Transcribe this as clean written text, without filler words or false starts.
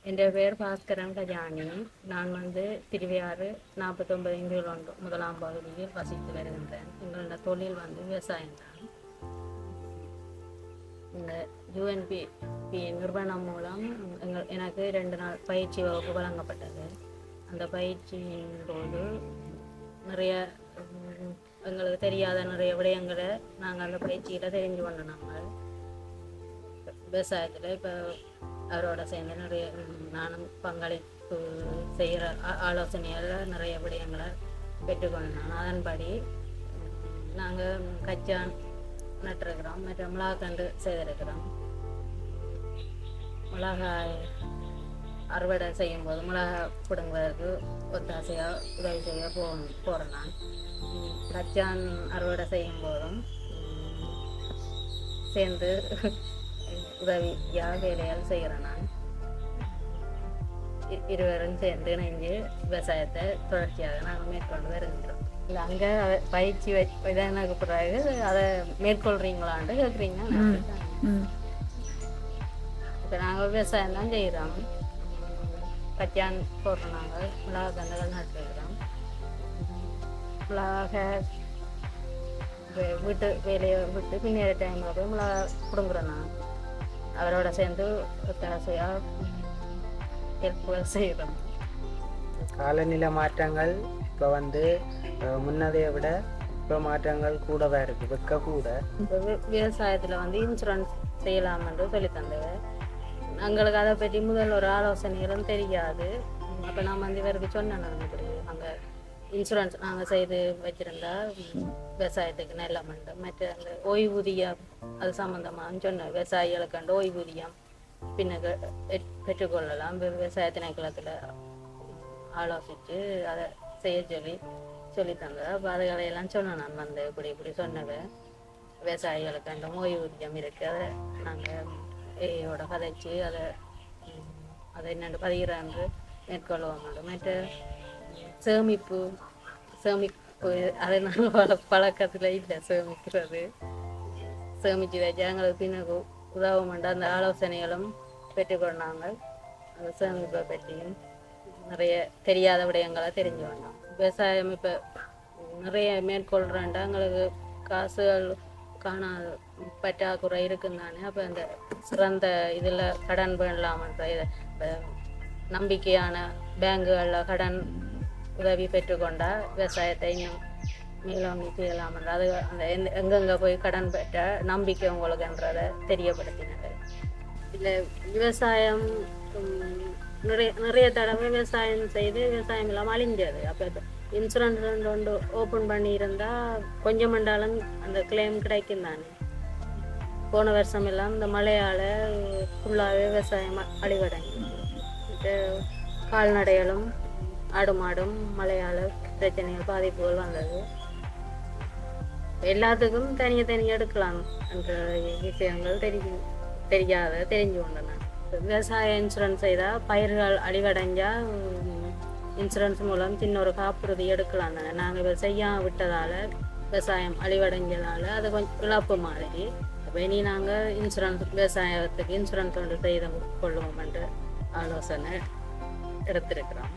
என் பேர் பாஸ்கரன் கஜானி. நான் திருவையாறு 49 இந்தியோண்டு முதலாம் பகுதியில் வசித்து வருகின்றேன். எங்களோட தொழில் விவசாயம்தான். இந்த UNP நிறுவனம் மூலம் எனக்கு 2 நாள் பயிற்சி வகுப்பு வழங்கப்பட்டது. அந்த பயிற்சியின் போது நிறைய எங்களுக்கு தெரியாத நிறைய விடயங்களை நாங்கள் அந்த பயிற்சியில் தெரிஞ்சு கொண்டோம். நாங்கள் விவசாயத்தில் இப்போ அவரோட சேர்ந்து நிறைய நானும் பங்களிப்பு செய்கிற ஆலோசனையால் நிறைய விடயங்களை பெற்றுக்கொண்டோம். அதன்படி நாங்கள் கச்சான் நட்டிருக்கிறோம், மற்ற மிளகாக்கண்டு செய்திருக்கிறோம். மிளகாய் அறுவடை செய்யும்போது மிளகாய் பிடுங்குவதற்கு ஒத்தாசையாக உதவி செய்ய போகிறேன். நான் கச்சான் அறுவடை செய்யும் போதும் சேர்ந்து உதவியாக வேலையால் செய்கிறேன். நான் இருவரும் சேர்ந்து இணைஞ்சு விவசாயத்தை தொடர்ச்சியாக நாங்கள் மேற்கொண்டு வருகின்றோம். இல்லை அங்கே பயிற்சி இதற்கு பிறகு அதை மேற்கொள்கிறீங்களான்னு கேட்குறீங்க. இப்போ நாங்கள் விவசாயம் தான் செய்கிறோம். கச்சான் போடுறோம், நாங்கள் மிளகா கண்டுகள் நட்டுருக்கிறோம். மிளகா வீட்டு வேலையை விட்டு பின்னேற டைமில் போய் மிளகா பிடுங்குறோம். நான் அவரோட சேர்ந்து ஒத்தாசையாக ஹெல்ப்ஃபுல்லாக செய்கிறோம். காலநிலை மாற்றங்கள் இப்போ முன்னதைய விட இப்போ மாற்றங்கள் கூடவே இருக்குது, வெக்க கூட. இப்போ விவசாயத்தில் இன்சூரன்ஸ் செய்யலாமென்று சொல்லி தந்தது. எங்களுக்கு அதை பற்றி முதல் ஒரு ஆலோசனைகளும் தெரியாது. அப்போ நான் இவருக்கு சொன்னேன், நான் இப்படி அங்கே இன்சூரன்ஸ் நாங்கள் செய்து வச்சுருந்தா விவசாயத்துக்கு நல்லமண்டு, மற்ற அந்த ஓய்வூதியம் அது சம்மந்தமாக சொன்னேன். விவசாயிகளுக்கு அந்த ஓய்வூதியம் பின்ன பெற்றுக்கொள்ளலாம். விவசாய திணைக்களத்தில் ஆலோசித்து அதை செய்ய சொல்லி தந்தது. அப்போ அதுகளையெல்லாம் சொன்னேன். நான் இப்படி சொன்னவை விவசாயிகளுக்கு அந்த ஓய்வூதியம் இருக்குது, அதை நாங்கள் ஏயோட கதைச்சி அதை என்னென்று பதிகிறான்று மேற்கொள்வோம். மற்ற சேமிப்பு அதை நாங்கள் பழக்கத்தில் இல்லை. சேமிக்கிறது சேமித்து வச்சு எங்களுக்கு பின்னுக்கு உதவமாட்டா அந்த ஆலோசனைகளும் பெற்றுக்கொண்டாங்க. அந்த சேமிப்பை பற்றியும் நிறைய தெரியாத விடயங்களை தெரிஞ்சு வந்தோம். விவசாயம் இப்போ நிறைய மேற்கொள்கிறேன்டா எங்களுக்கு காசுகள் காணாத பற்றாக்குறை இருக்குந்தானே. அப்போ அந்த சிறந்த இதில் கடன் பண்ணலாமன்ற நம்பிக்கையான பேங்குகளில் கடன் உதவி பெற்றுக்கொண்டா விவசாயத்தை இன்னும் மேலோங்கி செய்யலாமன்ற அது அந்த எங்கெங்கே போய் கடன் பெற்ற நம்பிக்கை உங்களுக்குன்றதை தெரியப்படுத்தினது. இல்லை விவசாயம் நிறைய தடவை விவசாயம் செய்து விவசாயம் இல்லாமல் அழிஞ்சது. அப்போ இன்சூரன்ஸ் ஒன்று ஓப்பன் பண்ணியிருந்தால் கொஞ்சம் மண்டாலும் அந்த கிளைம் கிடைக்கும் தானே. போன வருஷம் எல்லாம் இந்த மழையால் ஃபுல்லாகவே விவசாயம் அழிவடைஞ்சு, கால்நடைகளும் ஆடு மாடும் மழையால் பிரச்சனைகள் பாதிப்புகள் வந்தது. எல்லாத்துக்கும் தனியாக எடுக்கலாம் என்ற விஷயங்கள் தெரிஞ்சு கொண்டன. விவசாய இன்சூரன்ஸ் செய்தால் பயிர்கள் அழிவடைஞ்சால் இன்சூரன்ஸ் மூலம் சின்ன காப்புறுதி எடுக்கலாம் தானே. நாங்கள் இதை செய்யாமல் விட்டதால் விவசாயம் அழிவடைஞ்சதால் அது கொஞ்சம் இழப்பு மாதிரி. அப்போ இனி நாங்கள் விவசாயத்துக்கு இன்சூரன்ஸ் ஒன்று செய்து கொள்வோம் என்று ஆலோசனை எடுத்திருக்கிறோம்.